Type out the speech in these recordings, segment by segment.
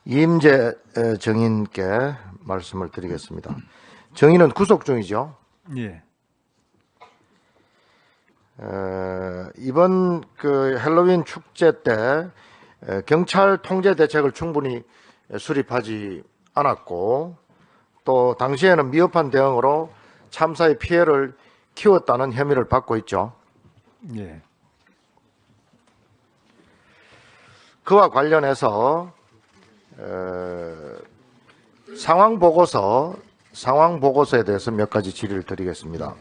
이임재 정인께 말씀을 드리겠습니다. 정인은 구속 중이죠. 예. 이번 그 헬로윈 축제 때 경찰 통제 대책을 충분히 수립하지 않았고, 또 당시에는 미흡한 대응으로 참사의 피해를 키웠다는 혐의를 받고 있죠. 예. 그와 관련해서 상황 보고서에 대해서 몇 가지 질의를 드리겠습니다.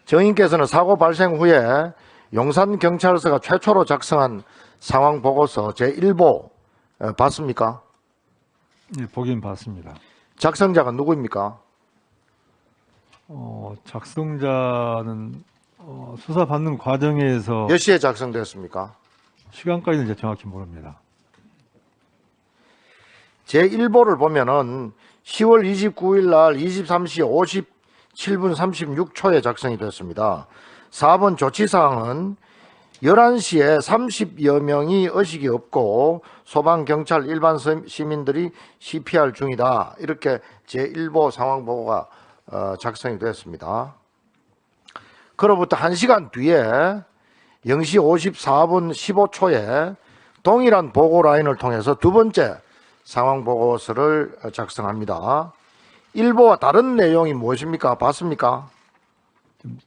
정인께서는 사고 발생 후에 용산경찰서가 최초로 작성한 상황 보고서 제1보 봤습니까? 예, 보긴 봤습니다. 작성자가 누구입니까? 작성자는 수사 받는 과정에서 몇 시에 작성되었습니까? 시간까지는 이제 정확히 모릅니다. 제1보를 보면은 10월 29일 날 23시 57분 36초에 작성이 됐습니다. 4번 조치사항은 11시에 30여 명이 의식이 없고 소방, 경찰, 일반 시민들이 CPR 중이다. 이렇게 제1보 상황보고가 작성이 됐습니다. 그로부터 1시간 뒤에 0시 54분 15초에 동일한 보고 라인을 통해서 두 번째 상황보고서를 작성합니다. 1보와 다른 내용이 무엇입니까? 봤습니까?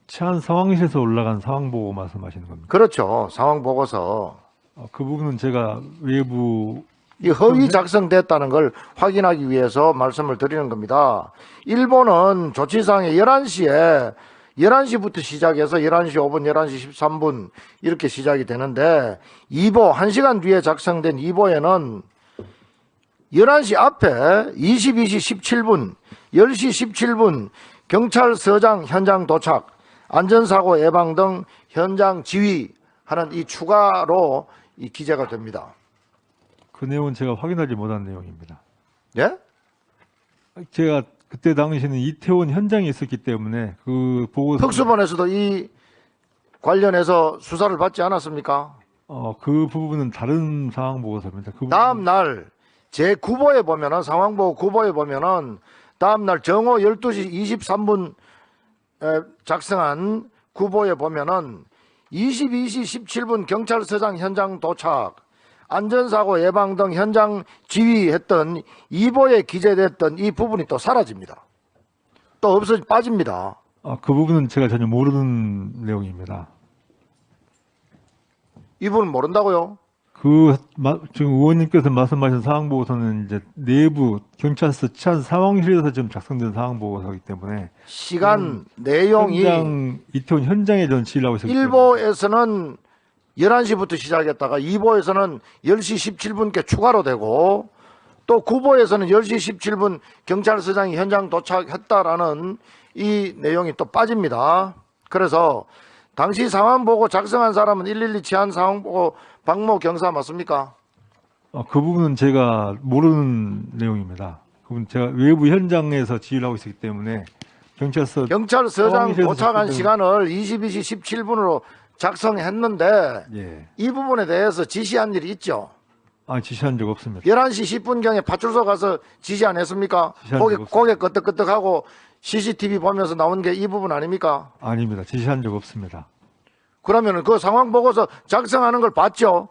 치안 상황실에서 올라간 상황 보고 말씀하시는 겁니다. 그렇죠. 상황보고서. 그 부분은 제가 외부 이 허위 작성됐다는 걸 확인하기 위해서 말씀을 드리는 겁니다. 1보는 조치사항에 11시부터 시작해서 11시 5분, 11시 13분 이렇게 시작이 되는데 2보, 1시간 뒤에 작성된 2보에는 11시 앞에 22시 17분, 10시 17분 경찰서장 현장 도착, 안전사고 예방 등 현장 지휘하는 이 추가로 이 기재가 됩니다. 그 내용은 제가 확인하지 못한 내용입니다. 예? 제가 그때 당시에는 이태원 현장에 있었기 때문에 그 보고서 특수본에서도 이 관련해서 수사를 받지 않았습니까? 그 부분은 다른 상황 보고서입니다. 그 다음 날 제9보에 보면은 상황보고 9보에 보면은 다음 날 정오 12시 23분 작성한 9보에 보면은 22시 17분 경찰서장 현장 도착, 안전사고 예방 등 현장 지휘했던 2보에 기재됐던 이 부분이 또 사라집니다. 또 빠집니다. 그 부분은 제가 전혀 모르는 내용입니다. 이 부분 모른다고요? 지금 의원님께서 말씀하신 상황 보고서는 이제 내부 경찰서 치안 상황실에서 지금 작성된 상황 보고서이기 때문에 시간 내용이 이태원 현장에 전 지휘를 하고 있었기 때문에 1보에서는 11시부터 시작했다가 2보에서는 10시 17분께 추가로 되고 또 9보에서는 10시 17분 경찰서장이 현장 도착했다라는 이 내용이 또 빠집니다. 그래서 당시 상황보고 작성한 사람은 112 치안 상황보고 박모 경사 맞습니까? 그 부분은 제가 모르는 내용입니다. 그 부분 제가 외부 현장에서 지휘를 하고 있었기 때문에 경찰서장 도착한 시간을 22시 17분으로 작성했는데 예. 이 부분에 대해서 지시한 일이 있죠? 지시한 적 없습니다. 11시 10분경에 파출소 가서 지시 안 했습니까? 고개 끄덕끄덕하고 CCTV 보면서 나온 게 이 부분 아닙니까? 아닙니다. 지시한 적 없습니다. 그러면 그 상황 보고서 작성하는 걸 봤죠?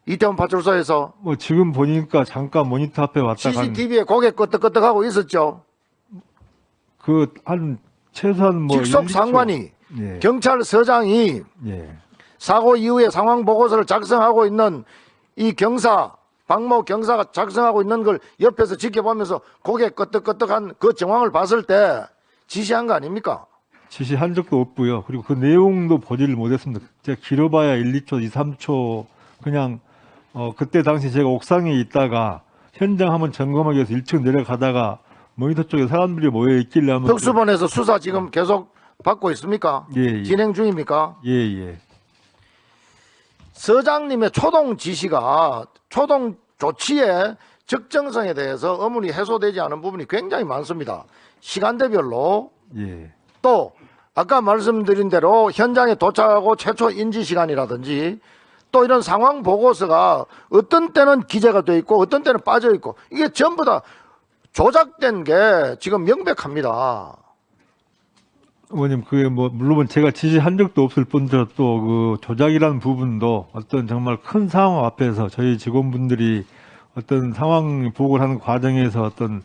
이태원 파출소에서. 지금 보니까 잠깐 모니터 앞에 왔다가 CCTV에 고개 끄덕끄덕하고 있었죠? 최소한 직속 상관이 예. 경찰서장이 예. 사고 이후에 상황 보고서를 작성하고 있는 이 경사, 박모 경사가 작성하고 있는 걸 옆에서 지켜보면서 고개 끄덕끄덕한 그 정황을 봤을 때 지시한 거 아닙니까? 지시한 적도 없고요. 그리고 그 내용도 보지를 못했습니다. 제가 길어봐야 1, 2초, 2, 3초 그냥 그때 당시 제가 옥상에 있다가 현장 한번 점검하기 위해서 1층 내려가다가 모니터 쪽에 사람들이 모여 있길래 한번 특수본에서 수사 지금 계속 받고 있습니까? 예. 진행 중입니까? 예. 서장님의 초동 지시가 초동 조치의 적정성에 대해서 의문이 해소되지 않은 부분이 굉장히 많습니다. 시간대별로 예. 또 아까 말씀드린 대로 현장에 도착하고 최초 인지 시간이라든지 또 이런 상황 보고서가 어떤 때는 기재가 돼 있고 어떤 때는 빠져 있고 이게 전부 다 조작된 게 지금 명백합니다. 의원님, 그게 뭐, 물론 제가 지시한 적도 없을 뿐더러 또 그 조작이라는 부분도 어떤 정말 큰 상황 앞에서 저희 직원분들이 어떤 상황 보고를 하는 과정에서 어떤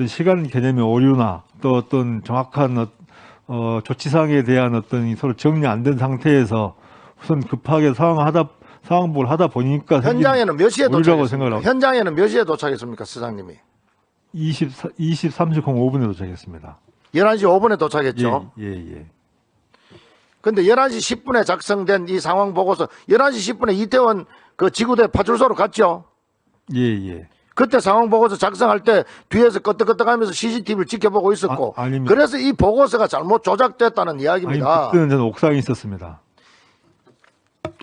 시간 개념의 오류나 또 어떤 정확한 조치사항에 대한 어떤 서로 정리 안 된 상태에서 우선 급하게 상황 보고를 하다 보니까 생긴 현장에는 몇 시에 오류라고 생각을 도착했습니까? 하고 현장에는 몇 시에 도착했습니까, 서장님이? 30분 5분에 도착했습니다. 11시 5분에 도착했죠. 예. 근데 11시 10분에 작성된 이 상황 보고서 11시 10분에 이태원 그 지구대 파출소로 갔죠. 예. 그때 상황 보고서 작성할 때 뒤에서 끄떡끄떡하면서 CCTV를 지켜보고 있었고 아닙니다. 그래서 이 보고서가 잘못 조작됐다는 아니, 이야기입니다. 그때는 저는 옥상에 있었습니다.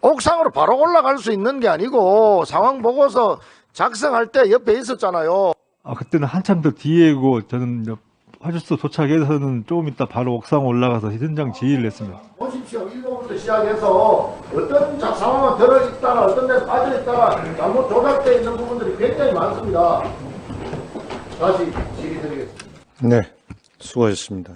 옥상으로 바로 올라갈 수 있는 게 아니고 상황 보고서 작성할 때 옆에 있었잖아요. 그때는 한참 더 뒤에고 저는 파출소 도착해서는 조금 있다 바로 옥상 올라가서 현장 지휘를 했습니다. 보십시오. 1번부터 시작해서 어떤 상황은 들어있다가 어떤 데는 빠져있다가 잘못 조작되어 있는 부분들이 굉장히 많습니다. 다시 질의 드리겠습니다. 네, 수고하셨습니다.